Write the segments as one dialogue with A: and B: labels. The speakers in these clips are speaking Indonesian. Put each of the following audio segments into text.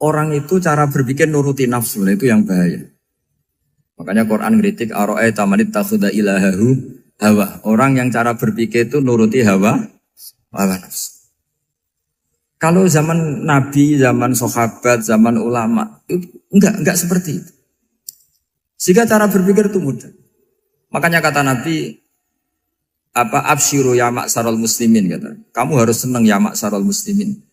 A: orang itu cara berpikir nuruti nafsu, itu yang bahaya. Makanya Quran kritik ara'aita man ittakhadha ilahahu hawa. Orang yang cara berpikir itu nuruti hawa nafsu. Kalau zaman Nabi, zaman sahabat, zaman ulama, itu enggak seperti itu. Sehingga cara berpikir itu mudah. Makanya kata Nabi, absyiru ya ma'syaral muslimin, kata. Kamu harus senang ya ma'syaral muslimin.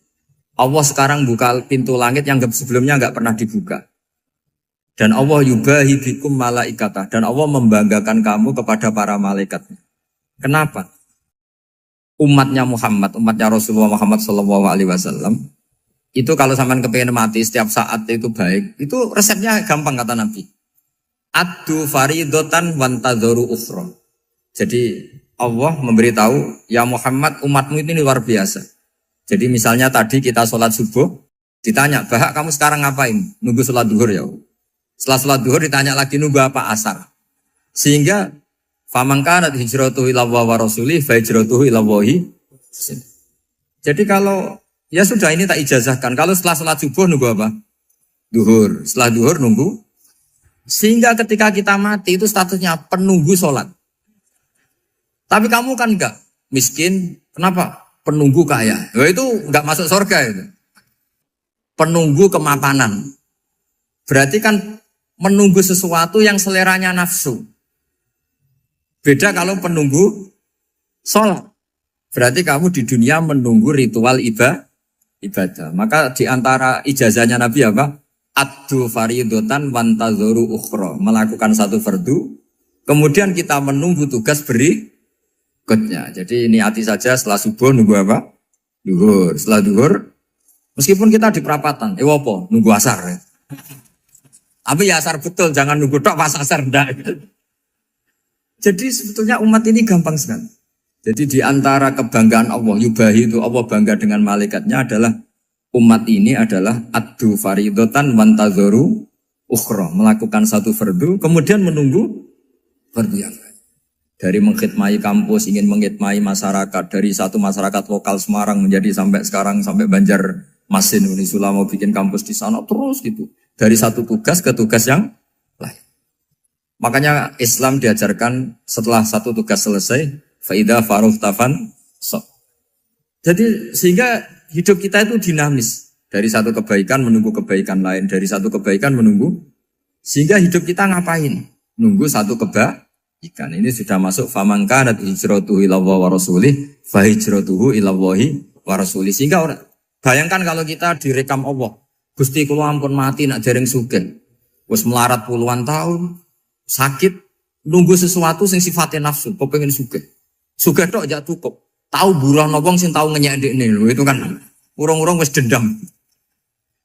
A: Allah sekarang buka pintu langit yang sebelumnya enggak pernah dibuka. Dan Allah yubahi bikum malaikatah. Dan Allah membanggakan kamu kepada para malaikat. Kenapa? Umatnya Muhammad, umatnya Rasulullah Muhammad SAW, itu kalau sampean kepengen mati setiap saat itu baik, itu resepnya gampang kata Nabi. Addu faridotan wantadzoru ukhra. Jadi Allah memberitahu, ya Muhammad, umatmu ini luar biasa. Jadi misalnya tadi kita sholat subuh, ditanya, Bahak kamu sekarang ngapain? Nunggu sholat duhur ya. Setelah sholat duhur ditanya lagi nunggu apa asar. Sehingga faman kanat hijratuhu ila wa rasulih fa hijratuhu ila wahi. Jadi kalau ya sudah ini tak ijazahkan. Kalau setelah sholat subuh nunggu apa? Duhur. Setelah duhur nunggu. Sehingga ketika kita mati itu statusnya penunggu sholat. Tapi kamu kan enggak miskin. Kenapa? Penunggu kaya. Nah, itu enggak masuk surga itu. Penunggu kemapanan. Berarti kan menunggu sesuatu yang seleranya nafsu. Beda kalau penunggu sholat. Berarti kamu di dunia menunggu ritual ibadah. Maka di antara ijazahnya Nabi apa? Addu faridotan wantadzoru ukhra. Melakukan satu fardu. Kemudian kita menunggu tugas berikutnya. Jadi niati saja setelah subuh nunggu apa? Duhur. Setelah duhur, meskipun kita di perapatan. Apa? Nunggu asar. Ya. Tapi ya asar betul. Jangan nunggu tok pas asar. Enggak. Jadi sebetulnya umat ini gampang sekali. Jadi di antara kebanggaan Allah, yubahi itu Allah bangga dengan malaikatnya adalah umat ini adalah addu faridotan wantadzoru ukhra. Melakukan satu fardu, kemudian menunggu fardu yang lain. Dari mengkhidmati kampus, ingin mengkhidmati masyarakat. Dari satu masyarakat lokal Semarang menjadi sampai sekarang, sampai Banjarmasin, Unisula mau bikin kampus di sana, terus gitu. Dari satu tugas ke tugas yang lain. Makanya Islam diajarkan setelah satu tugas selesai, faida faruhtafan so. Jadi sehingga hidup kita itu dinamis. Dari satu kebaikan menunggu kebaikan lain, dari satu kebaikan menunggu. Sehingga hidup kita ngapain? Nunggu satu kebaikan. Ini sudah masuk faman kanat hijratuhu ila wa rasulih, fa hijratuhu ila wahi wa rasulih. Sehingga bayangkan kalau kita direkam Allah, Gusti kula ampun mati nak dereng sugih. Wis melarat puluhan tahun. Sakit, nunggu sesuatu sing sifatnya nafsu, kok pengen sugih. Sugih tok aja cukup. Tahu buruh wong sing tahu ngenyek ndekne lho, itu kan urung-urung wis dendam.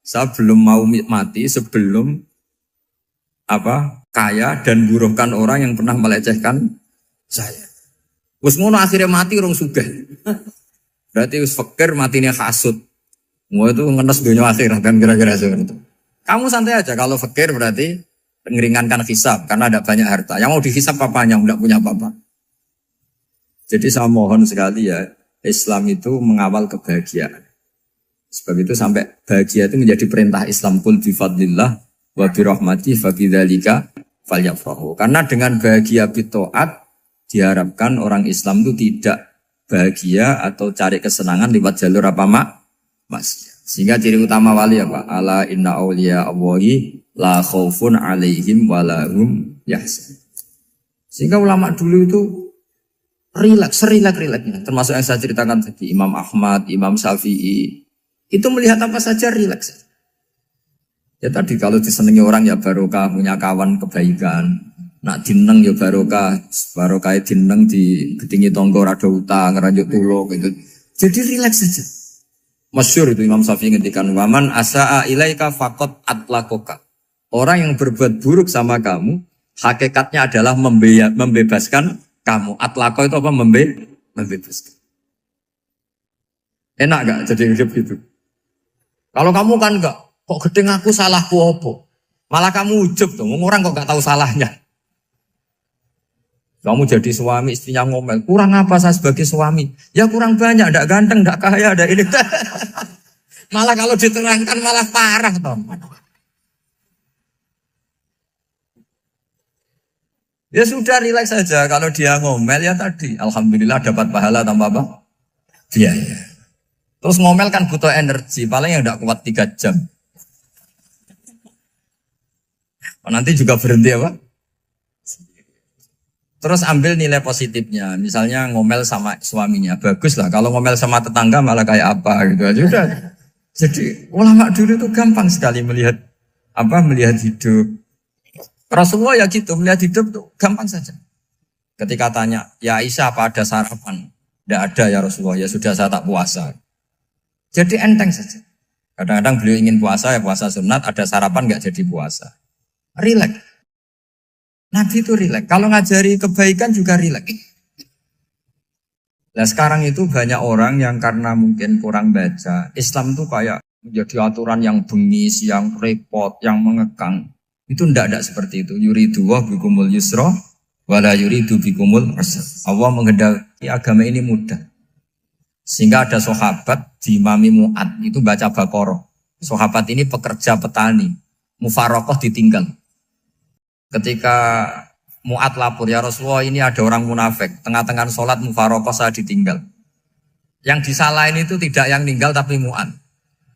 A: Saya belum mau mati sebelum kaya dan buruhkan orang yang pernah melecehkan saya. Wis ngono akhirnya mati urung sugih. Berarti wis fakir matine hasud. Mau itu ngenes dunia akhirat kan kira-kira seperti itu. Kamu santai aja kalau fakir berarti meringankan hisab karena ada banyak harta. Yang mau dihisab papanya, enggak punya apa-apa. Jadi saya mohon sekali ya, Islam itu mengawal kebahagiaan. Sebab itu sampai bahagia itu menjadi perintah Islam, qul bi fadlillah wa bi rahmati fa bidzalika falyafrahu. Karena dengan bahagia bi taat diharapkan orang Islam itu tidak bahagia atau cari kesenangan lewat jalur maksiat. Sehingga ciri utama wali apa? Ala inna awliya Allahi la khaufun alaihim walahum yahzanun. Sehingga ulama dulu itu rileks-rileksnya. Termasuk yang saya ceritakan tadi, Imam Ahmad, Imam Syafi'i. Itu melihat apa saja rileks. Ya tadi kalau disenangi orang ya barokah, punya kawan kebaikan. Nak dineng ya barokah dineng di gedingi tonggo rada utang, ngeranjuk tulo gitu. Jadi rileks saja. Masyhur itu Imam Syafi'i ngendikan waman asaa ilaika faqat atlakoka. Orang yang berbuat buruk sama kamu, hakikatnya adalah membebaskan kamu. Atlako itu apa? Membebaskan. Enak gak jadi hidup gitu? Kalau kamu kan enggak, kok gedeng aku salahku apa? Malah kamu ujub tuh, orang kok gak tahu salahnya. Kamu jadi suami, istrinya ngomel, kurang apa saya sebagai suami? Ya kurang banyak, enggak ganteng, enggak kaya, enggak ini. Malah kalau diterangkan malah parah toh. Ya sudah rileks saja. Kalau dia ngomel ya tadi, alhamdulillah dapat pahala tanpa apa? Biaya. Terus ngomel kan butuh energi, paling yang tidak kuat 3 jam. Nanti juga berhenti apa? Terus ambil nilai positifnya. Misalnya ngomel sama suaminya, bagus lah. Kalau ngomel sama tetangga malah kayak apa gitu aja udah. Jadi ulama dulu itu gampang sekali melihat hidup. Rasulullah ya gitu, melihat hidup tuh gampang saja. Ketika tanya, ya Aisyah apa ada sarapan? Tidak ada ya Rasulullah, ya sudah saya tak puasa. Jadi enteng saja. Kadang-kadang beliau ingin puasa, ya puasa sunat, ada sarapan nggak jadi puasa. Rileks. Nabi itu rileks. Kalau ngajari kebaikan juga rileks. Nah sekarang itu banyak orang yang karena mungkin kurang baca, Islam tuh kayak menjadi aturan yang bengis, yang repot, yang mengekang. Itu tidak seperti itu. Yuridu wa bikumul yusra wala yuridu bikumul usra. Allah menghendaki agama ini mudah. Sehingga ada sahabat di Imami Mu'ad itu baca Baqarah. Sahabat ini pekerja petani, mufarokoh ditinggal. Ketika Mu'ad lapor, ya Rasulullah ini ada orang munafik, tengah-tengah sholat mufarokoh saya ditinggal. Yang disalahin itu tidak yang ninggal tapi Mu'ad.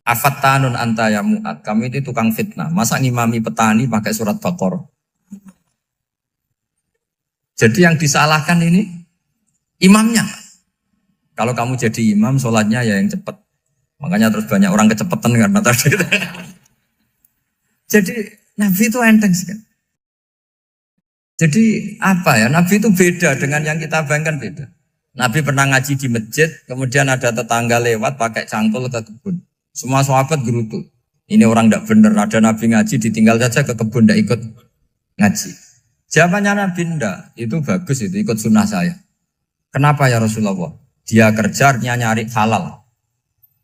A: Afattanun anta ya Mu'ad, kami itu tukang fitnah. Masa ngimami petani pakai surat Baqarah? Jadi yang disalahkan ini imamnya. Kalau kamu jadi imam, sholatnya ya yang cepat. Makanya terus banyak orang kecepatan karena tadi. Jadi Nabi itu enteng sekali. Jadi apa ya? Nabi itu beda dengan yang kita bayangkan beda. Nabi pernah ngaji di masjid, kemudian ada tetangga lewat pakai cangkul ke kebun. Semua sahabat gerutu. Ini orang tidak benar. Ada Nabi ngaji ditinggal saja ke kebun, tidak ikut ngaji. Jawabannya Nabi tidak. Itu bagus itu ikut sunnah saya. Kenapa ya Rasulullah? Dia kerja nyari halal.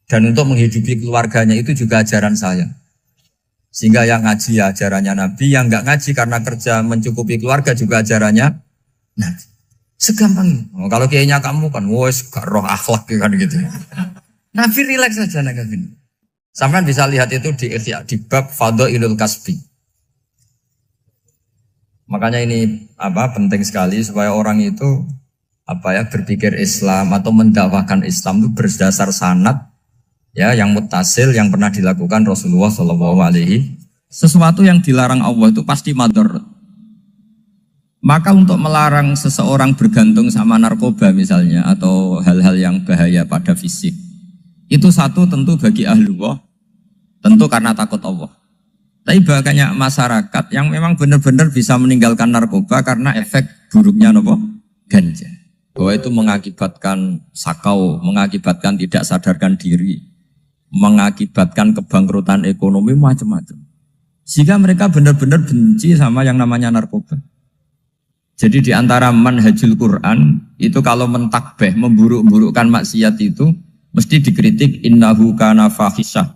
A: Dan untuk menghidupi keluarganya itu juga ajaran saya. Sehingga yang ngaji ya ajarannya Nabi, yang nggak ngaji karena kerja mencukupi keluarga juga ajarannya Nabi. Segampang ini. Kalau kayaknya kamu kan, wes gak roh akhlak kan gitu. Nabi rileks saja Nabi. Sampai bisa lihat itu di bab Fadhailul Kasbi. Makanya ini penting sekali supaya orang itu berpikir Islam atau mendakwakan Islam itu berdasar sanad ya yang muttasil yang pernah dilakukan Rasulullah SAW. Sesuatu yang dilarang Allah itu pasti mador. Maka untuk melarang seseorang bergantung sama narkoba misalnya atau hal-hal yang bahaya pada fisik, itu satu tentu bagi ahlullah, tentu karena takut Allah. Tapi banyak masyarakat yang memang benar-benar bisa meninggalkan narkoba karena efek buruknya ganja. Bahwa itu mengakibatkan sakau, mengakibatkan tidak sadarkan diri, mengakibatkan kebangkrutan ekonomi macam-macam. Sehingga mereka benar-benar benci sama yang namanya narkoba. Jadi di antara manhajul Quran itu kalau mentakbih, memburuk-burukkan maksiat itu mesti dikritik innahu kana fahisyah.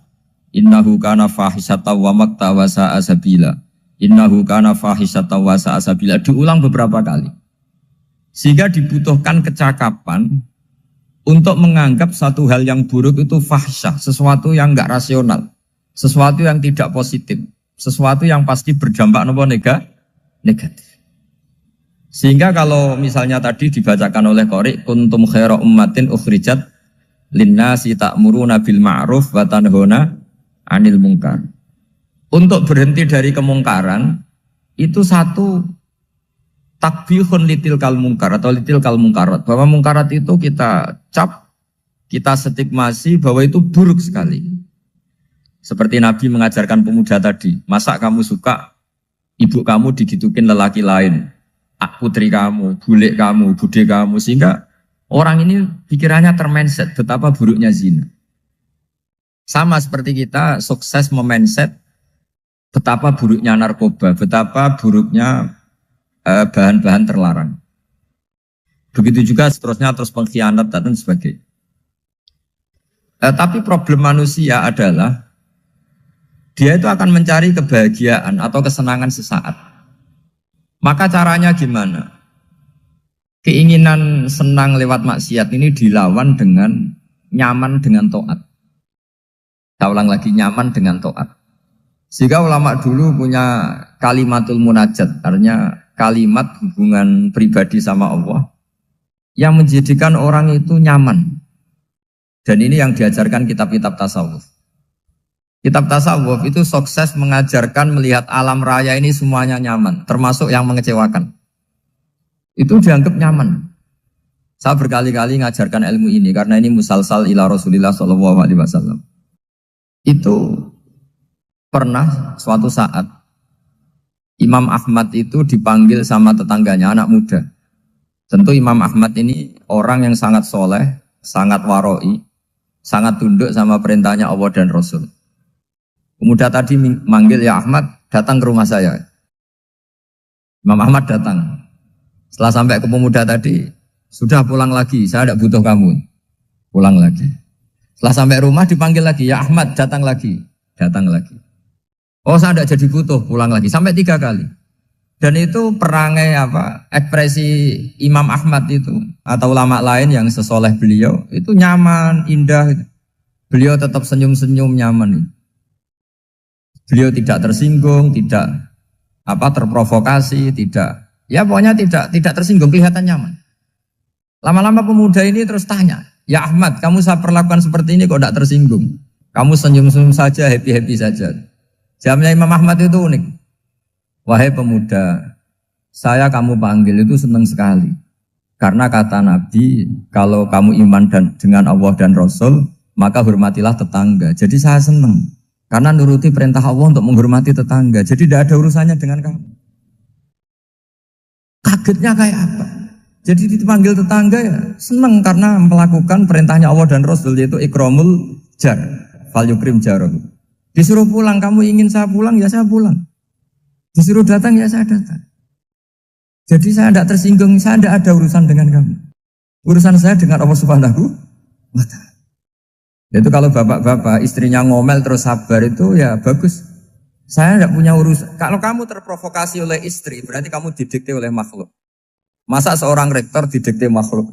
A: Innahu kana fahisyata wa makta wa sa'a sabila. Innahu kana fahisyata wa sa'a sabila. Diulang beberapa kali. Sehingga dibutuhkan kecakapan untuk menganggap satu hal yang buruk itu fahsyah, sesuatu yang enggak rasional, sesuatu yang tidak positif, sesuatu yang pasti berdampak negatif. Sehingga kalau misalnya tadi dibacakan oleh Qori, kuntum khaira ummatin ukhrijat linnasi ta'muruna bil ma'ruf wa tanhauna 'anil munkar. Untuk berhenti dari kemungkaran itu satu takbihun litil kal munkar atau litil kal munkarat, bahwa mungkarat itu kita cap, kita stigmasi bahwa itu buruk sekali. Seperti Nabi mengajarkan pemuda tadi, masa kamu suka ibu kamu digitukin lelaki lain, putri kamu, bule kamu, bude kamu, sehingga orang ini pikirannya termindset betapa buruknya zina. Sama seperti kita sukses memindset betapa buruknya narkoba, betapa buruknya bahan-bahan terlarang. Begitu juga seterusnya, terus pengkhianat dan sebagainya. Tapi problem manusia adalah dia itu akan mencari kebahagiaan atau kesenangan sesaat. Maka caranya gimana? Keinginan senang lewat maksiat ini dilawan dengan nyaman dengan taat. Saya ulang lagi, nyaman dengan taat. Sehingga ulama dulu punya kalimatul munajat, artinya kalimat hubungan pribadi sama Allah yang menjadikan orang itu nyaman. Dan ini yang diajarkan kitab-kitab tasawuf. Kitab tasawuf itu sukses mengajarkan melihat alam raya ini semuanya nyaman, termasuk yang mengecewakan. Itu dianggap nyaman. Saya berkali-kali mengajarkan ilmu ini karena ini musalsal ila Rasulillah SAW. Itu pernah suatu saat Imam Ahmad itu dipanggil sama tetangganya, anak muda. Tentu Imam Ahmad ini orang yang sangat soleh, sangat waroi, sangat tunduk sama perintahnya Allah dan Rasul. Pemuda tadi manggil, ya Ahmad, datang ke rumah saya. Imam Ahmad datang. Setelah sampai ke pemuda tadi, sudah pulang lagi, saya tidak butuh kamu. Pulang lagi. Setelah sampai rumah dipanggil lagi, ya Ahmad, datang lagi. Datang lagi. Oh, saya tidak jadi butuh, pulang lagi. Sampai 3 kali. Dan itu perangai ekspresi Imam Ahmad itu, atau ulama lain yang sesoleh beliau, itu nyaman, indah. Beliau tetap senyum-senyum, nyaman. Beliau tidak tersinggung, tidak terprovokasi, pokoknya tidak tersinggung, kelihatan nyaman. Lama-lama pemuda ini terus tanya, ya Ahmad, kamu saya perlakukan seperti ini kok tidak tersinggung? Kamu senyum-senyum saja, happy-happy saja. Jawabnya Imam Ahmad itu unik. Wahai pemuda, saya kamu panggil itu senang sekali. Karena kata Nabi, kalau kamu iman dengan Allah dan Rasul, maka hormatilah tetangga. Jadi saya senang. Karena nuruti perintah Allah untuk menghormati tetangga. Jadi tidak ada urusannya dengan kamu. Kagetnya kayak apa? Jadi dipanggil tetangga ya senang karena melakukan perintahnya Allah dan Rasul, yaitu ikramul jar, fal yukrim jarum. Disuruh pulang, kamu ingin saya pulang, ya saya pulang. Disuruh datang, ya saya datang. Jadi saya tidak tersinggung, saya tidak ada urusan dengan kamu. Urusan saya dengan Allah Subhanahu wa Ta'ala. Itu kalau bapak-bapak istrinya ngomel terus sabar itu ya bagus. Saya tidak punya urusan. Kalau kamu terprovokasi oleh istri, berarti kamu didikte oleh makhluk. Masa seorang rektor didikte makhluk?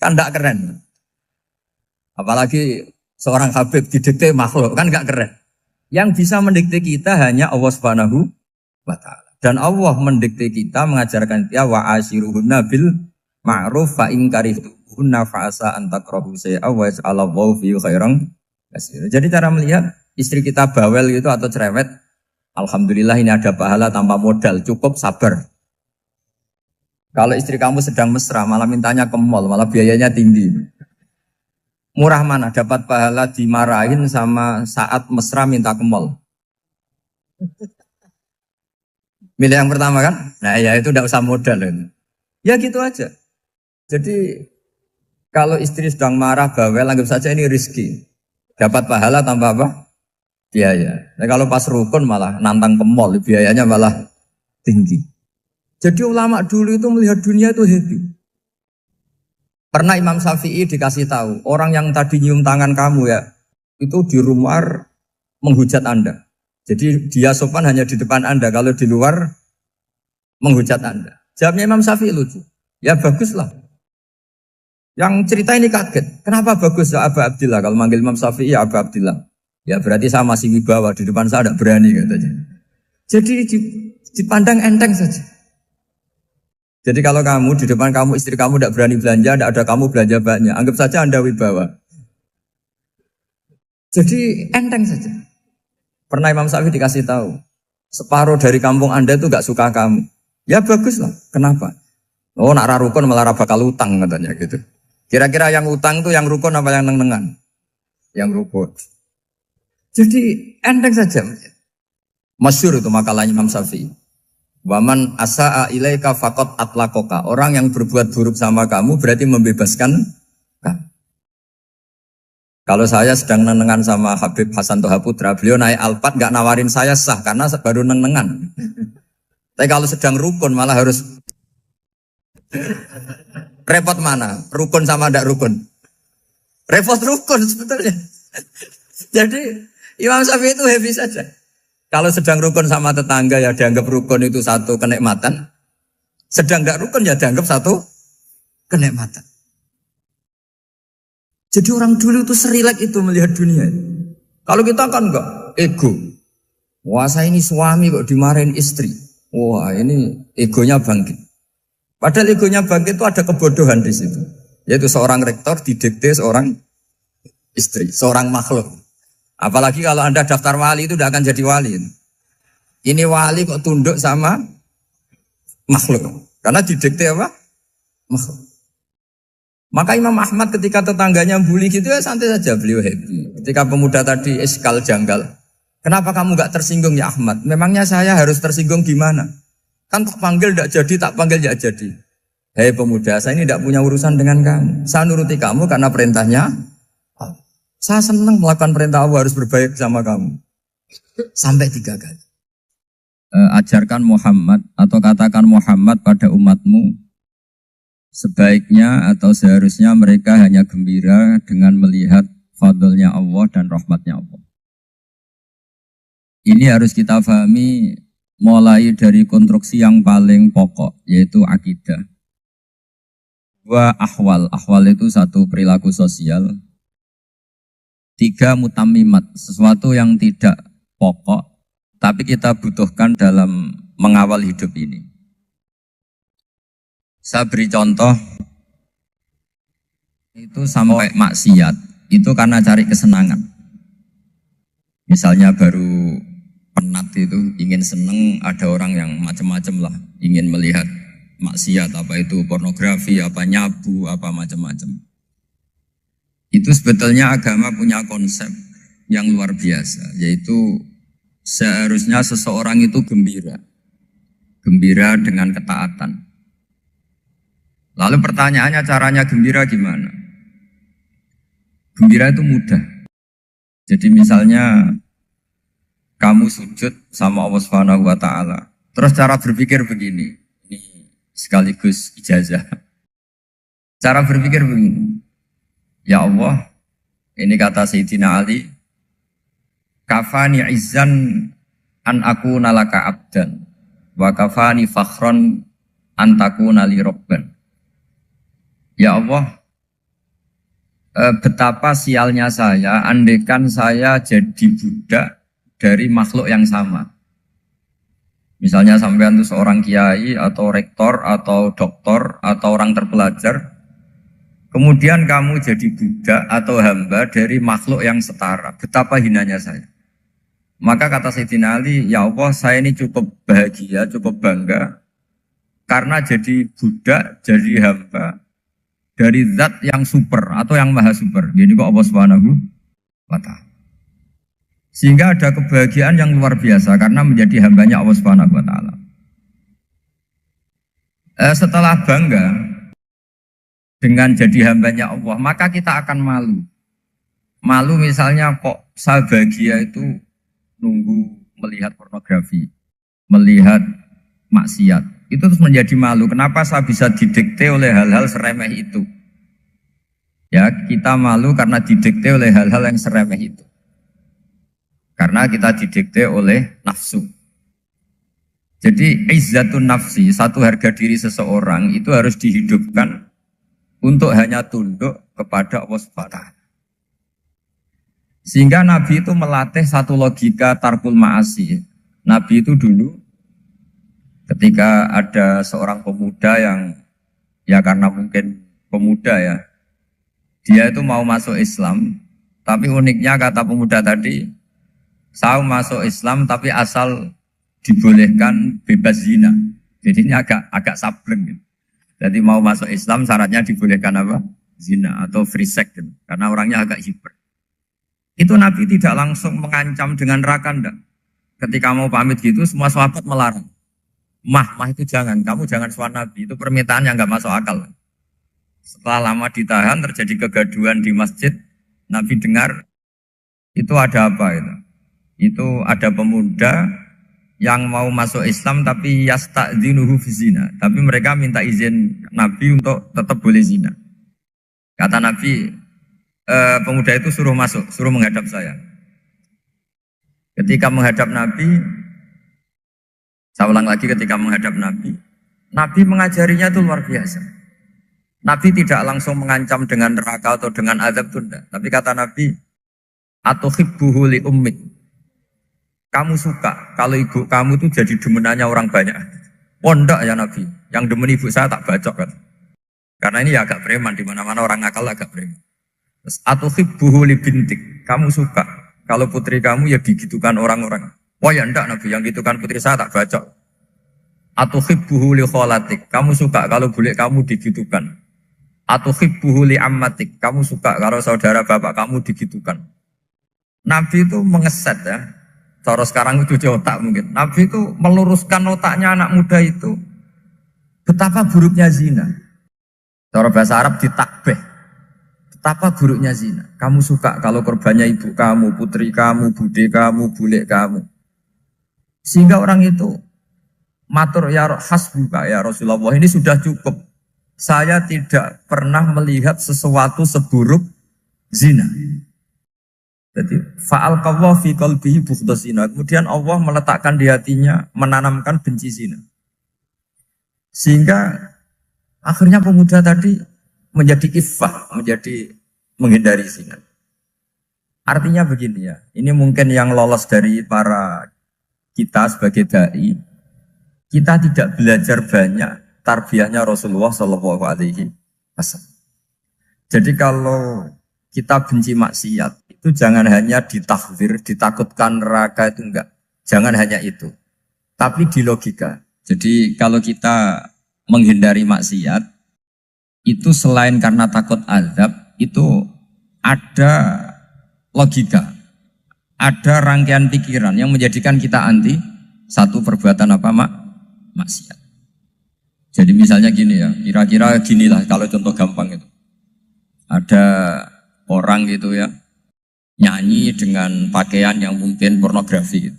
A: Kan tidak keren. Apalagi seorang habib didikte makhluk, kan tidak keren. Yang bisa mendikte kita hanya Allah Subhanahu wa Ta'ala. Dan Allah mendikte kita, mengajarkan kita wa ashiruhunna bil ma'ruf fa in karihtuhunna fa asa an takrahu shay'an wa yaj'alallahu fi khairan katsira. Jadi cara melihat istri kita bawel gitu atau cerewet, alhamdulillah ini ada pahala tanpa modal, cukup sabar. Kalau istri kamu sedang mesra, malah mintanya ke mall, malah biayanya tinggi. Murah mana dapat pahala dimarahin sama saat mesra minta ke mall? Milih yang pertama kan? Nah ya itu tidak usah modal ini. Ya gitu aja. Jadi kalau istri sedang marah, bawel, anggap saja ini rezeki. Dapat pahala tanpa apa? Biaya. Nah, kalau pas rukun malah nantang ke mall, biayanya malah tinggi. Jadi ulama dulu itu melihat dunia itu happy. Pernah Imam Syafi'i dikasih tahu, orang yang tadi nyium tangan kamu ya, itu di rumah menghujat Anda. Jadi dia sopan hanya di depan Anda, kalau di luar menghujat Anda. Jawabnya Imam Syafi'i lucu. Ya baguslah. Yang cerita ini kaget. Kenapa bagus ya Aba Abdillah? Kalau manggil Imam Syafi'i ya Aba Abdillah. Ya berarti saya masih wibawa, di depan saya tidak berani katanya. Jadi dipandang enteng saja. Jadi kalau kamu di depan kamu istri kamu tidak berani belanja, tidak ada kamu belanja banyak, anggap saja Anda wibawa. Jadi enteng saja. Pernah Imam Syafi'i dikasih tahu, separuh dari kampung Anda itu gak suka kamu. Ya baguslah. Kenapa? Oh nak rukun malah bakal utang katanya gitu. Kira-kira yang utang tuh yang rukun apa yang neng-nengan? Yang rukun. Jadi enteng saja. Masyhur itu makalahnya Imam Syafi'i. Waman asa'a ilaika faqad atlaqaka. Orang yang berbuat buruk sama kamu berarti membebaskan kamu. Kalau saya sedang nenengan sama Habib Hasan Toha Putra, beliau naik Alphard gak nawarin saya sah karena baru nenengan. Tapi kalau sedang rukun malah harus repot mana? Rukun sama ndak rukun? Repot rukun sebetulnya. Jadi Imam Syafi'i itu happy saja. Kalau sedang rukun sama tetangga ya dianggap rukun itu satu kenikmatan. Sedang ndak rukun ya dianggap satu kenikmatan. Jadi orang dulu itu serilek itu melihat dunia. Kalau kita kan enggak, ego. Wah saya ini suami kok dimarahin istri. Wah ini egonya bangkit. Padahal egonya bangkit itu ada kebodohan di situ. Yaitu seorang rektor didikte seorang istri, seorang makhluk. Apalagi kalau Anda daftar wali itu tidak akan jadi wali. Ini wali kok tunduk sama makhluk. Karena didikte apa? Makhluk. Maka Imam Ahmad ketika tetangganya bully gitu ya santai saja, beliau happy. Ketika pemuda tadi eskal janggal, kenapa kamu gak tersinggung ya Ahmad? Memangnya saya harus tersinggung gimana? Kan tak panggil tidak jadi, tak panggil tidak jadi. Hei pemuda, saya ini tidak punya urusan dengan kamu. Saya nuruti kamu karena perintahnya. Saya senang melakukan perintah Allah, harus berbaik sama kamu. Sampai 3 kali. Ajarkan Muhammad atau katakan Muhammad pada umatmu. Sebaiknya atau seharusnya mereka hanya gembira dengan melihat fadlnya Allah dan rahmatnya Allah. Ini harus kita pahami mulai dari konstruksi yang paling pokok, yaitu akidah. 2 ahwal. Ahwal itu 1 perilaku sosial. 3 mutammimat, sesuatu yang tidak pokok, tapi kita butuhkan dalam mengawal hidup ini. Saya beri contoh, itu sampai maksiat, itu karena cari kesenangan. Misalnya baru penat itu, ingin seneng, ada orang yang macam-macam lah, ingin melihat maksiat, apa itu pornografi, apa nyabu, apa macam-macam. Itu sebetulnya agama punya konsep yang luar biasa, yaitu seharusnya seseorang itu gembira. Gembira dengan ketaatan. Lalu pertanyaannya caranya gembira gimana? Gembira itu mudah. Jadi misalnya kamu sujud sama Allah Subhanahu wa taala. Terus cara berpikir begini. Ini sekaligus ijazah. Cara berpikir begini. Ya Allah, ini kata Sayyidina Ali, kafani izzan an akuna laka abdan wa kafani fakhron an takuna li rabban. Ya Allah, betapa sialnya saya andaikan saya jadi budak dari makhluk yang sama. Misalnya sampean itu seorang kiai atau rektor atau doktor atau orang terpelajar, kemudian kamu jadi budak atau hamba dari makhluk yang setara. Betapa hinanya saya. Maka kata Sayyidina Ali, ya Allah saya ini cukup bahagia, cukup bangga karena jadi budak, jadi hamba dari zat yang super atau yang maha super. Jadi kok Allah Subhanahu wa ta'ala. Sehingga ada kebahagiaan yang luar biasa karena menjadi hambanya Allah Subhanahu wa ta'ala. Setelah bangga dengan jadi hambanya Allah, maka kita akan malu. Malu misalnya kok saya bahagia itu nunggu melihat pornografi, melihat maksiat. Itu terus menjadi malu. Kenapa saya bisa didikte oleh hal-hal seremeh itu? Ya, kita malu karena didikte oleh hal-hal yang seremeh itu. Karena kita didikte oleh nafsu. Jadi izzatun nafsi, satu harga diri seseorang itu harus dihidupkan untuk hanya tunduk kepada Allah Subhanahu wa ta'ala. Sehingga Nabi itu melatih satu logika tarkul ma'asi. Nabi itu dulu ketika ada seorang pemuda yang ya karena mungkin pemuda ya, dia itu mau masuk Islam, tapi uniknya kata pemuda tadi, saya masuk Islam tapi asal dibolehkan bebas zina. Jadi ini agak sableng gitu. Jadi mau masuk Islam syaratnya dibolehkan apa? Zina atau free sex gitu. Karena orangnya agak hiper. Itu Nabi tidak langsung mengancam dengan neraka enggak. Ketika mau pamit gitu semua sahabat melarang. Mah itu jangan, kamu jangan suan Nabi, itu permintaan yang nggak masuk akal. Setelah lama ditahan, terjadi kegaduhan di masjid, Nabi dengar, itu ada apa itu? Itu ada pemuda yang mau masuk Islam tapi yasta'dzinuhu fi zina. Tapi mereka minta izin Nabi untuk tetap boleh zina. Kata Nabi, pemuda itu suruh masuk, suruh menghadap saya. Ketika menghadap Nabi, saya ulang lagi ketika menghadap Nabi, Nabi mengajarinya itu luar biasa. Nabi tidak langsung mengancam dengan neraka atau dengan azab tunda. Tapi kata Nabi, Atau hibbuhu li ummik. Kamu suka kalau ibu kamu itu jadi demenannya orang banyak. Pondok ya Nabi. Yang demen ibu saya tak bacok kan. Karena ini ya agak preman, di mana-mana orang nakal agak preman. Terus atau hibbuhu li bintik. Kamu suka kalau putri kamu ya digitukan orang-orang. Wah ya enggak Nabi, yang gitukan putri saya tak bacok. Atau hibbuhu li kholatik. Kamu suka kalau bule kamu digitukan. Atau hibbuhu li ammatik. Kamu suka kalau saudara bapak kamu digitukan. Nabi itu mengeset ya. Cara sekarang itu cuci otak mungkin. Nabi itu meluruskan otaknya anak muda itu. Betapa buruknya zina. Cara bahasa Arab ditakbih. Betapa buruknya zina. Kamu suka kalau korbannya ibu kamu, putri kamu, bude kamu, bule kamu. Sehingga orang itu matur ya hasbuka ya Rasulullah, ini sudah cukup. Saya tidak pernah melihat sesuatu seburuk zina. Jadi fa'al qawwa fi qalbihi bughdha zina. Kemudian Allah meletakkan di hatinya, menanamkan benci zina. Sehingga akhirnya pemuda tadi menjadi iffah, menjadi menghindari zina. Artinya begini ya, ini mungkin yang lolos dari para kita sebagai dai, kita tidak belajar banyak tarbiyahnya Rasulullah Shallallahu Alaihi Wasallam. Jadi kalau kita benci maksiat, itu jangan hanya ditakhzir, ditakutkan neraka itu enggak. Jangan hanya itu. Tapi di logika. Jadi kalau kita menghindari maksiat, itu selain karena takut azab, itu ada logika. Ada rangkaian pikiran yang menjadikan kita anti satu perbuatan apa maksiat. Jadi misalnya gini ya, kira-kira ginilah kalau contoh gampang itu. Ada orang gitu ya, nyanyi dengan pakaian yang mungkin pornografi gitu.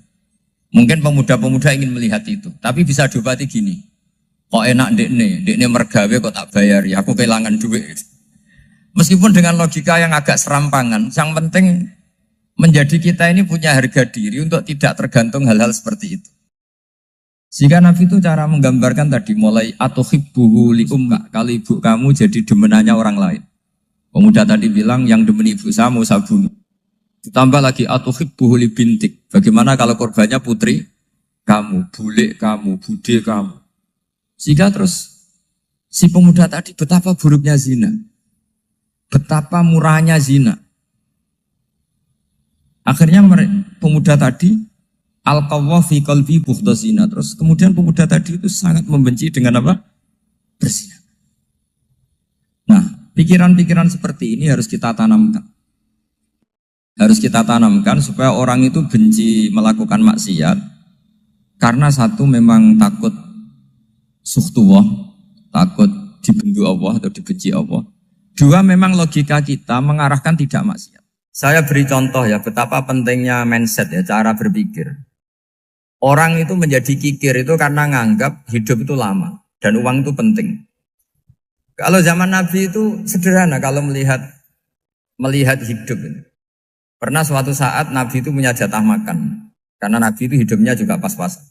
A: Mungkin pemuda-pemuda ingin melihat itu, tapi bisa diobati gini. Kok enak dekne mergawe kok tak bayar ya, aku kehilangan duit. Meskipun dengan logika yang agak serampangan, yang penting menjadi kita ini punya harga diri untuk tidak tergantung hal-hal seperti itu. Sehingga Nabi itu cara menggambarkan tadi mulai atau hibbuhu li umma, kalau ibu kamu jadi demenannya orang lain. Pemuda tadi bilang yang demen ibu saya mau saya bunuh. Ditambah lagi atau hibbuhu li bintik. Bagaimana kalau korbannya putri kamu, bule kamu, bude kamu. Sehingga terus si pemuda tadi betapa buruknya zina. Betapa murahnya zina. Akhirnya pemuda tadi al-qawwa fi qalbi bughdha zina. Terus kemudian pemuda tadi itu sangat membenci dengan apa? Berzina. Nah, pikiran-pikiran seperti ini harus kita tanamkan. Harus kita tanamkan supaya orang itu benci melakukan maksiat. Karena satu memang takut sukhtuwah, takut dibendu Allah atau dibenci Allah. Dua memang logika kita mengarahkan tidak maksiat. Saya beri contoh ya betapa pentingnya mindset ya, cara berpikir. Orang itu menjadi kikir itu karena nganggap hidup itu lama dan uang itu penting. Kalau zaman Nabi itu sederhana kalau melihat hidup ini. Pernah suatu saat Nabi itu punya jatah makan karena Nabi itu hidupnya juga pas-pasan.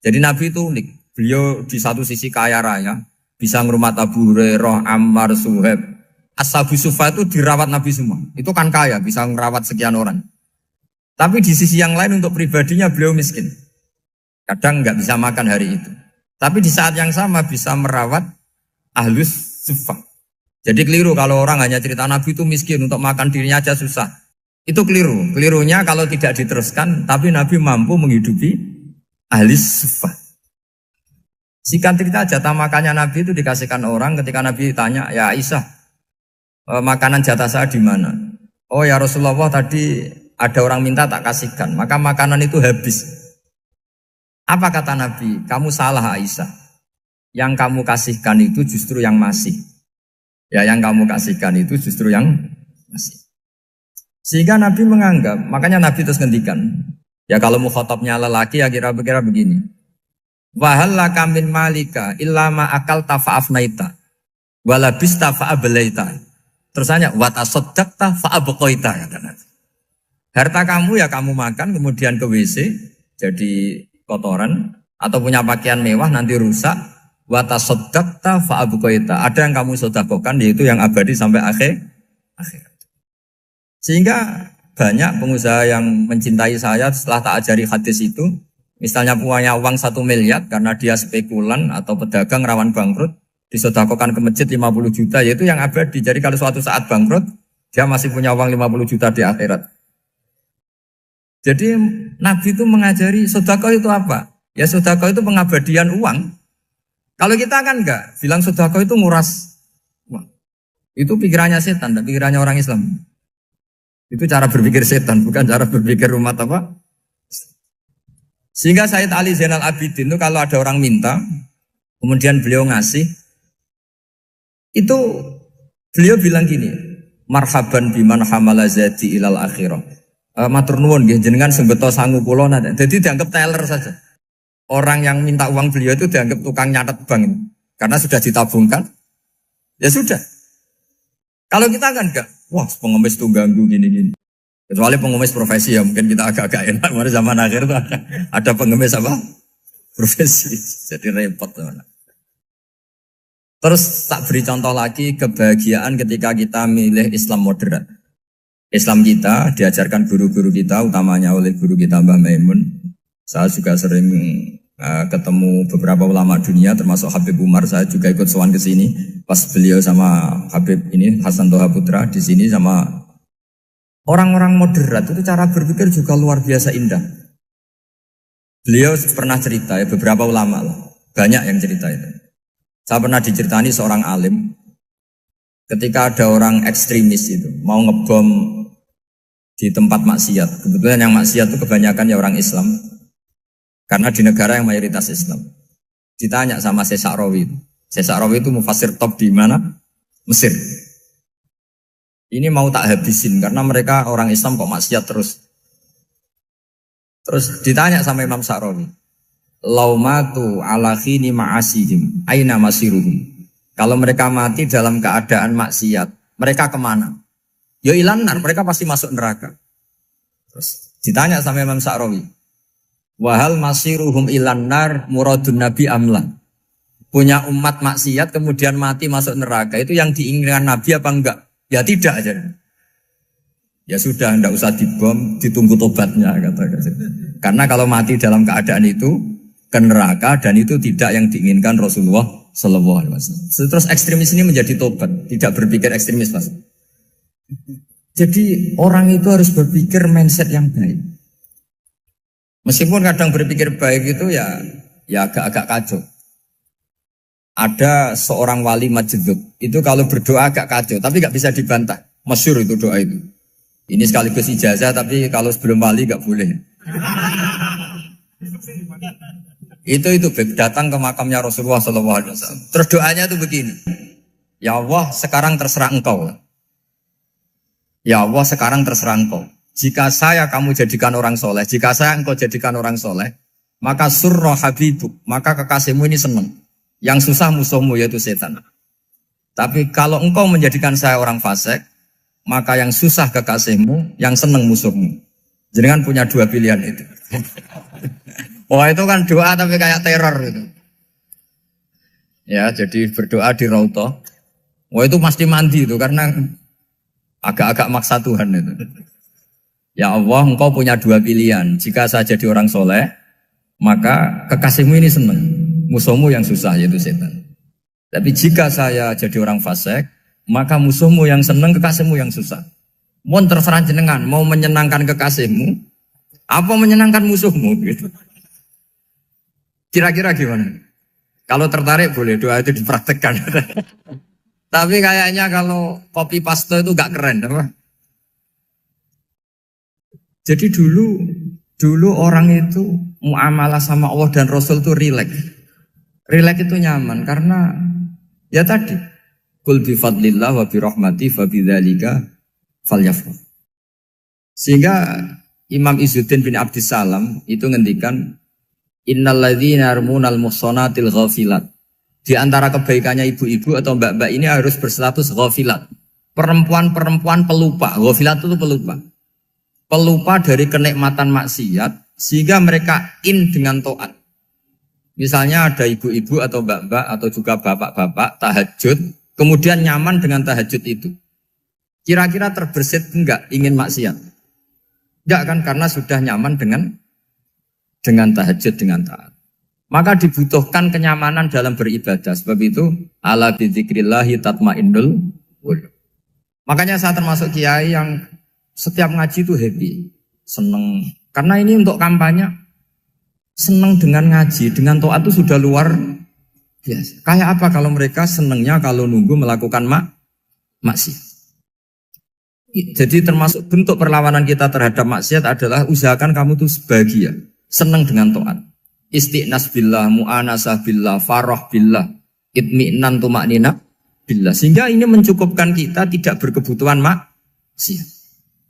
A: Jadi Nabi itu unik. Beliau di satu sisi kaya raya, bisa ngurmat Abu Hurairah, Ammar, Suhaib. Ashabu Sufa itu dirawat Nabi semua. Itu kan kaya, bisa merawat sekian orang. Tapi di sisi yang lain untuk pribadinya beliau miskin. Kadang nggak bisa makan hari itu. Tapi di saat yang sama bisa merawat Ahlus Sufa. Jadi keliru kalau orang hanya cerita Nabi itu miskin, untuk makan dirinya aja susah. Itu keliru. Kelirunya kalau tidak diteruskan, tapi Nabi mampu menghidupi Ahlus Sufa. Singkat cerita jatah makannya Nabi itu dikasihkan orang ketika Nabi tanya, ya Aisyah, makanan jatah saya di mana? Oh ya Rasulullah, tadi ada orang minta tak kasihkan, maka makanan itu habis. Apa kata Nabi? Kamu salah Aisyah. Yang kamu kasihkan itu justru yang masih. Ya yang kamu kasihkan itu justru yang masih. Sehingga Nabi menganggap, makanya Nabi terus ngendikan. Ya kalau mukhatabnya lelaki ya kira-kira begini. Wahallaka min malika illa ma akalta fa'afnaita walabista fa'ablaita. Terus tanya, watasoddaqta fa'abqaita, kata Nabi. Harta kamu ya kamu makan, kemudian ke WC, jadi kotoran, atau punya pakaian mewah, nanti rusak. Watasoddaqta fa'abqaita. Ada yang kamu sedekahkan, yaitu yang abadi sampai akhir. Sehingga banyak pengusaha yang mencintai saya setelah tak ajari hadis itu. Misalnya punya uang 1 miliar karena dia spekulan atau pedagang rawan bangkrut, disedekahkan ke masjid 50 juta, yaitu yang abadi. Jadi kalau suatu saat bangkrut, dia masih punya uang 50 juta di akhirat. Jadi Nabi itu mengajari sedekah itu apa? Ya sedekah itu pengabadian uang. Kalau kita kan enggak, bilang sedekah itu nguras uang. Itu pikirannya setan, dan pikirannya orang Islam. Itu cara berpikir setan, bukan cara berpikir umat apa. Sehingga Sayyid Ali Zainal Abidin itu kalau ada orang minta, kemudian beliau ngasih, itu beliau bilang gini, marhaban biman hamala zati ilal akhirah. Matur nuwun nggih jenengan sing beto sangu kula nate. Jadi dianggap teller saja. Orang yang minta uang beliau itu dianggap tukang nyatet bank ini. Karena sudah ditabungkan. Ya sudah. Kalau kita kan enggak, wah pengemis tuh ganggu gini-gini. Kecuali pengemis profesi ya mungkin kita agak-agak enak. Pada zaman akhir tuh ada pengemis apa? Profesi. Jadi repot teman. Terus tak beri contoh lagi kebahagiaan ketika kita milih Islam moderat. Islam kita diajarkan guru-guru kita, utamanya oleh guru kita Mbah Maimun. Saya juga sering ketemu beberapa ulama dunia, termasuk Habib Umar. Saya juga ikut sowan ke sini pas beliau sama Habib ini Hasan Toha Putra di sini sama orang-orang moderat. Itu cara berpikir juga luar biasa indah. Beliau pernah cerita ya, beberapa ulama lah, banyak yang cerita itu. Saya pernah diceritani seorang alim ketika ada orang ekstremis itu mau ngebom di tempat maksiat. Kebetulan yang maksiat itu kebanyakan ya orang Islam. Karena di negara yang mayoritas Islam. Ditanya sama Syekh Sa'rawi. Syekh Sa'rawi itu mufassir top di mana? Mesir. Ini mau tak habisin karena mereka orang Islam kok maksiat terus. Terus ditanya sama Imam Sa'rawi. Laumatu ala khini ma'asihim aina masiruhum. Kalau mereka mati dalam keadaan maksiat, mereka kemana? Ya ilanar, mereka pasti masuk neraka. Terus ditanya sama Imam Sa'rawi. Wahal masiruhum ilanar muradun nabi amlan. Punya umat maksiat kemudian mati masuk neraka, itu yang diinginkan Nabi apa enggak? Ya tidak aja. Ya sudah, enggak usah dibom, ditunggu tobatnya kata. Karena kalau mati dalam keadaan itu ke neraka dan itu tidak yang diinginkan Rasulullah Sallallahu Alaihi Wasallam. Terus ekstremis ini menjadi tobat, tidak berpikir ekstremis Mas. Jadi orang itu harus berpikir mindset yang baik. Meskipun kadang berpikir baik itu ya agak-agak kacau. Ada seorang wali majdub itu kalau berdoa agak kacau, tapi nggak bisa dibantah. Masyhur itu doa itu. Ini sekaligus ijazah, tapi kalau sebelum wali nggak boleh. Itu datang ke makamnya Rasulullah SAW. Terus doanya itu begini. Ya Allah, sekarang terserah engkau. Ya Allah, sekarang terserah engkau. Jika saya kamu jadikan orang soleh, jika saya engkau jadikan orang soleh, maka surra habibuk, maka kekasihmu ini senang. Yang susah musuhmu yaitu setan. Tapi kalau engkau menjadikan saya orang fasik, maka yang susah kekasihmu, yang senang musuhmu. Jadi kan punya dua pilihan itu. Wah itu kan doa tapi kayak teror itu. Ya jadi berdoa di Raudhah. Wah itu pasti mandi itu karena agak-agak maksa Tuhan itu. Ya Allah, engkau punya dua pilihan. Jika saya jadi orang soleh, maka kekasihmu ini senang. Musuhmu yang susah yaitu setan. Tapi jika saya jadi orang fasik, maka musuhmu yang senang, kekasihmu yang susah. Mohon terserah jenengan, mau menyenangkan kekasihmu, apa menyenangkan musuhmu gitu. Kira-kira gimana? Kalau tertarik boleh doa itu dipraktekkan. Tapi kayaknya kalau copy paste itu gak keren, apa? Jadi dulu orang itu muamalah sama Allah dan Rasul itu rileks. Rileks itu nyaman karena ya tadi qul bi fadlillah wa bi rahmati fa bidzalika falyafrah. Sehingga Imam Izzuddin bin Abdissalam itu ngendikan innalladzina yarmunal muhsanatil ghafilat. Di antara kebaikannya ibu-ibu atau mbak-mbak ini harus berstatus ghafilat. Perempuan-perempuan pelupa. Ghafilat itu pelupa. Pelupa dari kenikmatan maksiat sehingga mereka dengan taat. Misalnya ada ibu-ibu atau mbak-mbak atau juga bapak-bapak tahajud, kemudian nyaman dengan tahajud itu. Kira-kira terbersit enggak ingin maksiat? Enggak kan, karena sudah nyaman dengan tahajud, dengan taat. Maka dibutuhkan kenyamanan dalam beribadah. Sebab itu ala bidzikrillahi tatmainnul qulub. Makanya saya termasuk kiai yang setiap ngaji itu happy, seneng. Karena ini untuk kampanye, seneng dengan ngaji, dengan taat itu sudah luar biasa. Kayak apa kalau mereka senengnya kalau nunggu melakukan maksiat. Jadi termasuk bentuk perlawanan kita terhadap maksiat adalah usahakan kamu tuh bahagia, senang dengan taat. Istiqnas billah, mu'anasah billah, farah billah, itmi'nan tumaknina billah. Sehingga ini mencukupkan kita tidak berkebutuhan maksiat.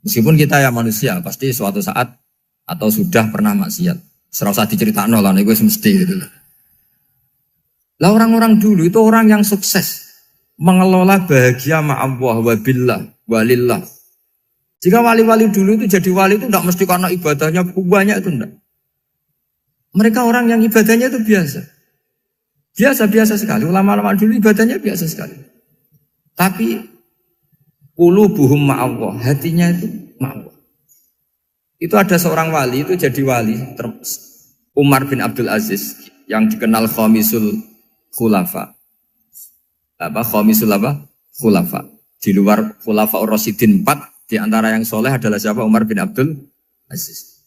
A: Meskipun kita ya manusia, pasti suatu saat atau sudah pernah maksiat. Serasa diceritakan lah, ini gue mesti gitu. Lah orang-orang dulu itu orang yang sukses mengelola bahagia ma'allah wa billah walillah. Jika wali-wali dulu itu jadi wali itu tidak mesti karena ibadahnya banyak, itu enggak. Mereka orang yang ibadahnya itu biasa. Biasa-biasa sekali. Ulama-ulama dulu ibadahnya biasa sekali. Tapi qulubuhum ma'allah, hatinya itu ma'allah. Itu ada seorang wali itu jadi wali, Umar bin Abdul Aziz yang dikenal khamisul khulafa. Khamisul khulafa. Di luar khulafa ar-rasyidin 4, di antara yang soleh adalah siapa? Umar bin Abdul Aziz.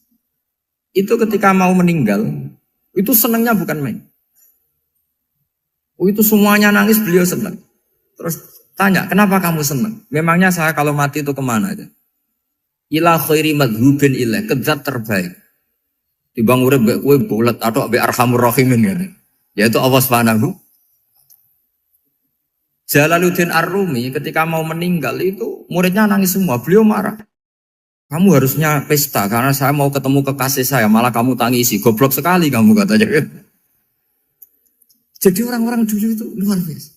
A: Itu ketika mau meninggal, itu senangnya bukan main. Itu semuanya nangis, beliau senang. Terus tanya, kenapa kamu senang? Memangnya saya kalau mati itu kemana aja? Ila khairi madhubin ilah, ke zat terbaik. Dibang urip mbek kowe bulet atau mbek arhamur rahimin gitu. Yaitu Allah Subhanahu. Jalaluddin Ar-Rumi ketika mau meninggal itu muridnya nangis semua, beliau marah. Kamu harusnya pesta karena saya mau ketemu kekasih saya, malah kamu tangisi, goblok sekali kamu katanya. Jadi orang-orang dulu itu luar biasa.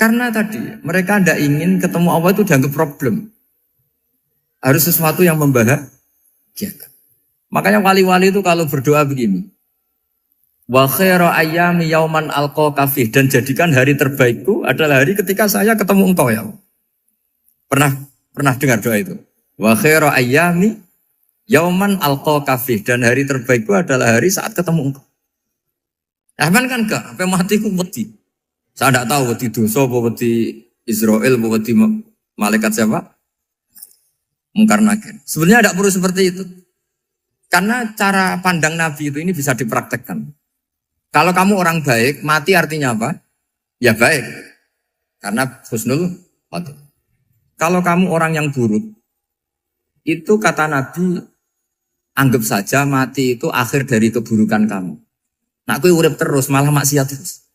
A: Karena tadi mereka tidak ingin ketemu Allah itu dianggap problem. Harus sesuatu yang membahagiakan. Makanya wali-wali itu kalau berdoa begini. Wa khairu ayyami yauman alqa kafih, dan jadikan hari terbaikku adalah hari ketika saya ketemu engkau ya. Pernah dengar doa itu? Wa khairu ayyami yauman alqa kafih, dan hari terbaikku adalah hari saat ketemu engkau. Aman kan enggak? Sampai mati ku wedi. Saya tidak tahu wedi dosa apa wedi Israel apa wedi malaikat siapa? Mungkar Nakir. Sebenarnya tidak perlu seperti itu. Karena cara pandang Nabi itu ini bisa dipraktekkan. Kalau kamu orang baik, mati artinya apa? Ya baik. Karena husnul khotimah. Kalau kamu orang yang buruk, itu kata Nabi, anggap saja mati itu akhir dari keburukan kamu. Nah, aku urip terus, malah maksiat terus.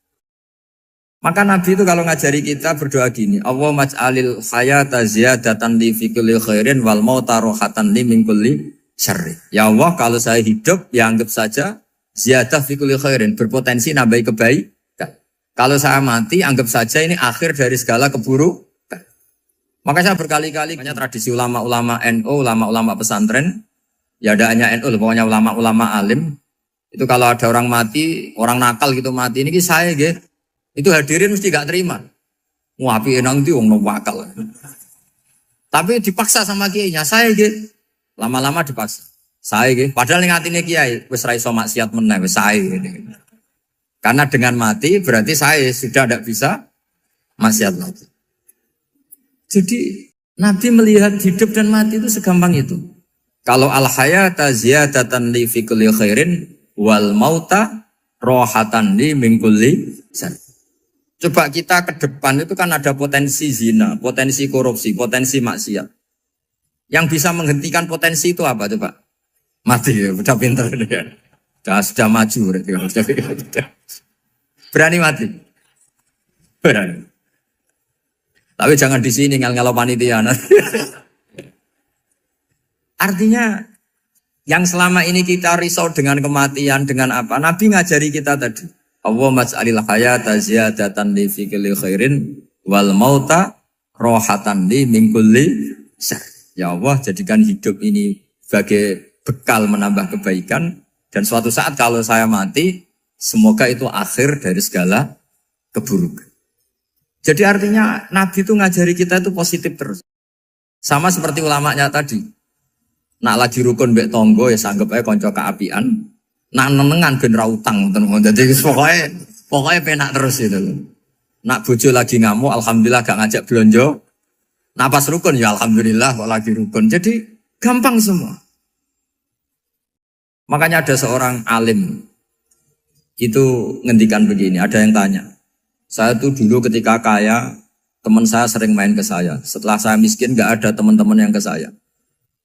A: Maka Nabi itu kalau ngajari kita berdoa gini, Allahumma maj'alil hayata ziyadatan li fi kulli khairin wal mauta rohatan li min kulli syarri. Ya Allah, kalau saya hidup, ya anggap saja ziyadah fi kulli khairin, berpotensi nambahi kebaikan. Kalau saya mati, anggap saja ini akhir dari segala keburukan. Maka saya berkali-kali, banyak tradisi ulama-ulama NU, ulama-ulama pesantren, ya ada hanya NU, pokoknya ulama-ulama alim. Itu kalau ada orang mati, orang nakal gitu mati, ini saya gitu. Itu hadirin mesti gak terima. Wapi enang itu wong wakal. Tapi dipaksa sama kiainya, saya gitu. Lama-lama dipaksa. Saya gitu. Padahal ning atine kiai wis ra iso maksiat meneh wis saya gitu. Karena dengan mati berarti saya sudah tidak bisa maksiat lagi. Jadi Nabi melihat hidup dan mati itu segampang itu. Kalau al-hayata ziyadatan li fi kulli khairin wal mauta rohatan li min kulli syarr. Coba kita ke depan itu kan ada potensi zina, potensi korupsi, potensi maksiat. Yang bisa menghentikan potensi itu apa coba? Mati ya, udah pinter dia. Sudah maju berarti. Berani mati? Berani. Tapi jangan di sini ngel-ngelo panitia. Artinya yang selama ini kita risau dengan kematian, dengan apa? Nabi ngajari kita tadi. Allahumma maj'alil hayata ziyadatan li fi kulli khairin wal mauta rohatan li min kulli syarr. Ya Allah, jadikan hidup ini sebagai bekal menambah kebaikan, dan suatu saat kalau saya mati, semoga itu akhir dari segala keburukan. Jadi artinya Nabi itu ngajari kita itu positif terus. Sama seperti ulamanya tadi. Nak lagi rukun mbek tonggo ya sanggep ae kanca keapian. Nak nenengan ben ra utang ngoten. Dadi pokoknya penak terus itu. Nak bojo lagi ngamuk alhamdulillah gak ngajak blonjo. Nak pas rukun ya alhamdulillah kok lagi rukun. Jadi gampang semua. Makanya ada seorang alim itu ngendikan begini, ada yang tanya. Saya tuh dulu ketika kaya, teman saya sering main ke saya. Setelah saya miskin gak ada teman-teman yang ke saya.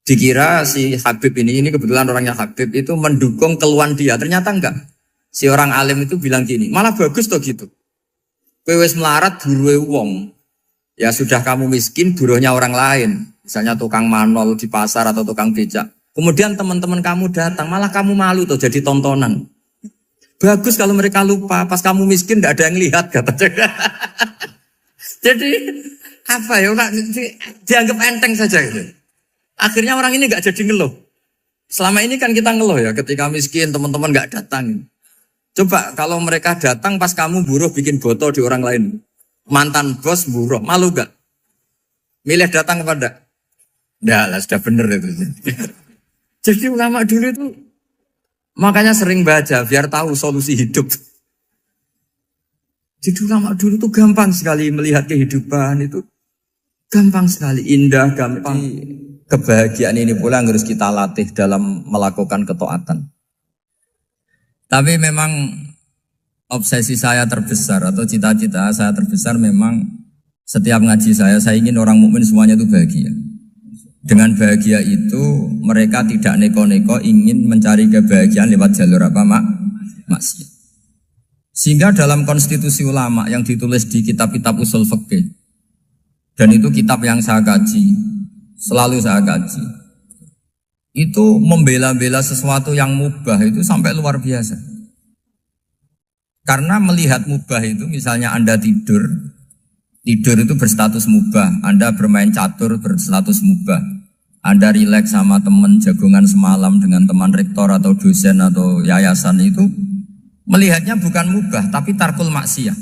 A: Dikira si Habib ini kebetulan orangnya Habib itu mendukung keluhan dia. Ternyata enggak. Si orang alim itu bilang gini, malah bagus tuh gitu. Kowe wis melarat buruhe wong. Ya sudah kamu miskin buruhnya orang lain. Misalnya tukang manol di pasar atau tukang becak. Kemudian teman-teman kamu datang, malah kamu malu tuh jadi tontonan. Bagus kalau mereka lupa, pas kamu miskin tidak ada yang lihat katanya. Jadi apa ya, dianggap enteng saja gitu. Akhirnya orang ini nggak jadi ngeluh. Selama ini kan kita ngeluh ya, ketika miskin teman-teman nggak datang. Coba kalau mereka datang pas kamu buruh bikin botol di orang lain. Mantan bos buruh, malu gak? Milih datang kepada? Nggak lah, sudah bener itu. Jadi ulama dulu itu makanya sering baca biar tahu solusi hidup. Jadi ulama dulu itu gampang sekali melihat kehidupan itu. Gampang sekali, indah, gampang. Kebahagiaan ini pula yang harus kita latih dalam melakukan ketaatan. Tapi memang obsesi saya terbesar atau cita-cita saya terbesar memang setiap ngaji saya ingin orang mukmin semuanya itu bahagia. Dengan bahagia itu mereka tidak neko-neko ingin mencari kebahagiaan lewat jalur apa maksiat. Sehingga dalam konstitusi ulama yang ditulis di kitab-kitab usul fikih, dan itu kitab yang saya kaji, selalu saya kaji, itu membela-bela sesuatu yang mubah itu sampai luar biasa. Karena melihat mubah itu, misalnya Anda tidur itu berstatus mubah. Anda bermain catur berstatus mubah. Anda rileks sama teman jagongan semalam dengan teman rektor atau dosen atau yayasan itu, melihatnya bukan mubah, tapi tarkul maksiyah.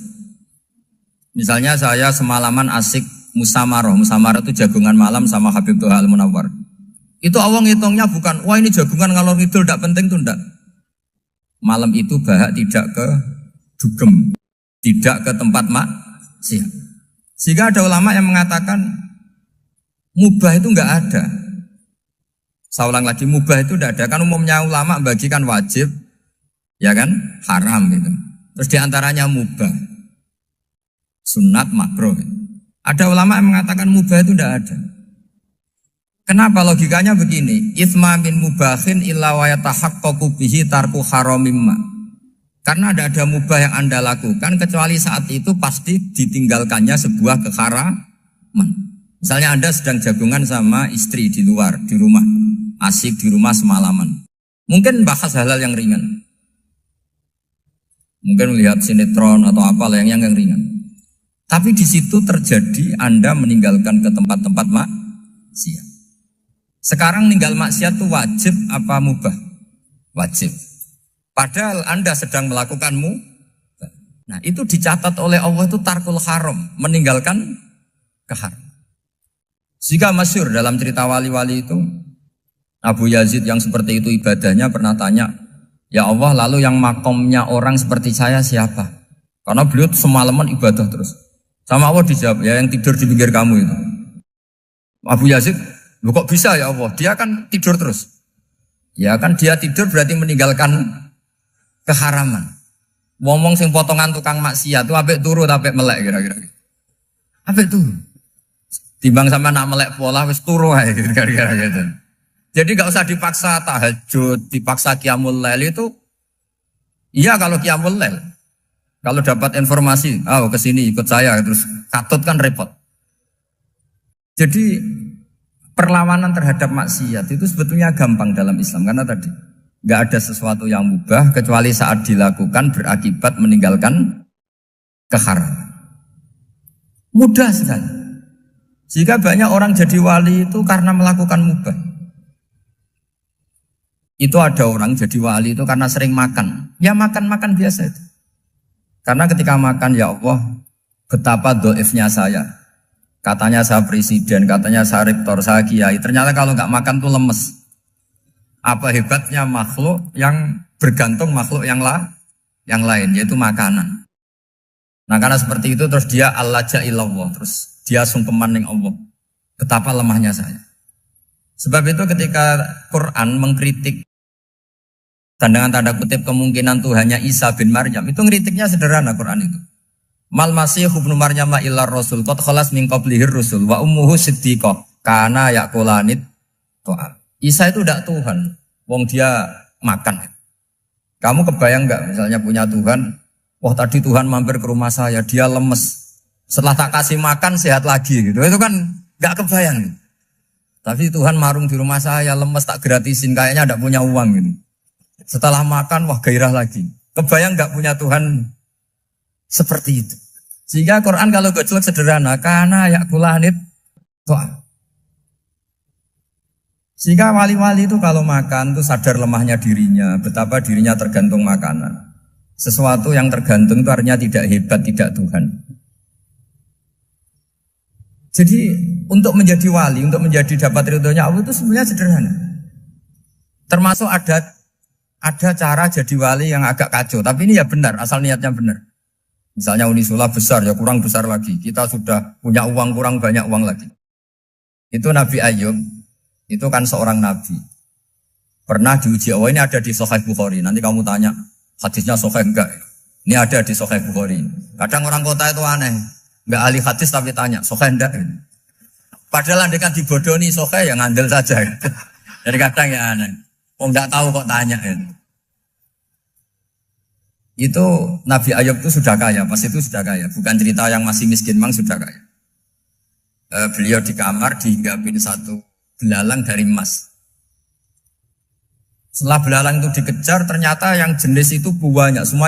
A: Misalnya saya semalaman asik musamarah itu jagongan malam sama Habib Toha Al-Munawwar. Itu awang ngitungnya bukan, wah ini jagongan ngalor ngidul tidak penting tuh enggak. Malam itu bahak tidak ke dugem, tidak ke tempat maksiat. Sehingga ada ulama yang mengatakan mubah itu enggak ada. Saya ulang lagi, mubah itu enggak ada. Kan umumnya ulama bagikan wajib, ya kan, haram gitu. Terus diantaranya mubah, sunat, makruh. Ada ulama yang mengatakan mubah itu enggak ada. Kenapa? Logikanya begini, itsma min mubahin illa wa yatahaqqaqu bihi tarku haramimma. Karena ada mubah yang Anda lakukan kecuali saat itu pasti ditinggalkannya sebuah keharaman. Misalnya Anda sedang jagungan sama istri di luar, di rumah, asik di rumah semalaman. Mungkin bahas hal-hal yang ringan. Mungkin melihat sinetron atau apa yang ringan. Tapi di situ terjadi Anda meninggalkan ke tempat-tempat maksiat. Sekarang ninggal maksiat itu wajib apa mubah? Wajib. Padahal Anda sedang melakukanmu. Nah itu dicatat oleh Allah itu tarkul haram, meninggalkan keharam. Jika masyhur dalam cerita wali-wali itu, Abu Yazid yang seperti itu ibadahnya pernah tanya, ya Allah lalu yang makomnya orang seperti saya siapa? Karena beliau semalaman ibadah terus. Sama Allah dijawab, ya yang tidur di pinggir kamu itu. Abu Yazid, loh kok bisa ya Allah? Dia kan tidur terus. Ya kan dia tidur berarti meninggalkan keharaman. Ngomong sing potongan tukang maksiat itu apik turu apik melek kira-kira. Apik turu. Timbang sama nak melek pola wis turu ae kira-kira gitu. Jadi enggak usah dipaksa tahajud, dipaksa qiyamul lail itu. Iya kalau qiyamul lail. Kalau dapat informasi, ke sini ikut saya terus katut kan repot. Jadi perlawanan terhadap maksiat itu sebetulnya gampang dalam Islam karena tadi nggak ada sesuatu yang mubah kecuali saat dilakukan berakibat meninggalkan keharaman. Mudah sekali. Jika banyak orang jadi wali itu karena melakukan mubah. Itu ada orang jadi wali itu karena sering makan. Ya makan biasa itu. Karena ketika makan ya Allah betapa doifnya saya. Katanya saya presiden, katanya saya rektor, saya kiai. Ternyata kalau nggak makan tuh lemes. Apa hebatnya makhluk yang bergantung makhluk yang lain, yaitu makanan. Nah karena seperti itu terus dia al-laja'illallah, terus dia sungkeman ning Allah. Betapa lemahnya saya. Sebab itu ketika Quran mengkritik dan dengan tanda kutip kemungkinan Tuhannya Isa bin Maryam, itu ngeritiknya sederhana Quran itu. Mal masih ibnu Maryam illa rasul qad khalas min qablihir rusul wa ummuhu siddiqah kana yaqulanit ta'am. Isa itu tidak Tuhan, wong dia makan. Kamu kebayang enggak misalnya punya Tuhan, wah tadi Tuhan mampir ke rumah saya, dia lemes. Setelah tak kasih makan sehat lagi gitu. Itu kan enggak kebayang. Tapi Tuhan marung di rumah saya, lemes tak gratisin, kayaknya enggak punya uang gitu. Setelah makan wah gairah lagi. Kebayang enggak punya Tuhan seperti itu. Sehingga Quran kalau gojlok sederhana, karena yakulanit tuh. Sehingga wali-wali itu kalau makan itu sadar lemahnya dirinya, betapa dirinya tergantung makanan. Sesuatu yang tergantung itu artinya tidak hebat, tidak Tuhan. Jadi untuk menjadi wali, untuk menjadi dapat ridhonya Allah itu sebenarnya sederhana. Termasuk ada cara jadi wali yang agak kacau, tapi ini ya benar, asal niatnya benar. Misalnya Unisula besar, ya kurang besar lagi. Kita sudah punya uang, kurang banyak uang lagi. Itu Nabi Ayub, itu kan seorang nabi. Pernah diuji, oh ini ada di Sahih Bukhari. Nanti kamu tanya, hadisnya Sahih enggak? Ini ada di Sahih Bukhari. Kadang orang kota itu aneh. Enggak ahli hadis tapi tanya, Sahih enggak? Padahal andai kan dibodohi Sahih, ya ngandel saja. Jadi kadang ya aneh. Oh enggak tahu kok tanya. Itu Nabi Ayub itu sudah kaya, pas itu sudah kaya. Bukan cerita yang masih miskin, memang sudah kaya. Beliau di kamar dihinggapin satu belalang dari emas. Setelah belalang itu dikejar, ternyata yang jenis itu banyak, semua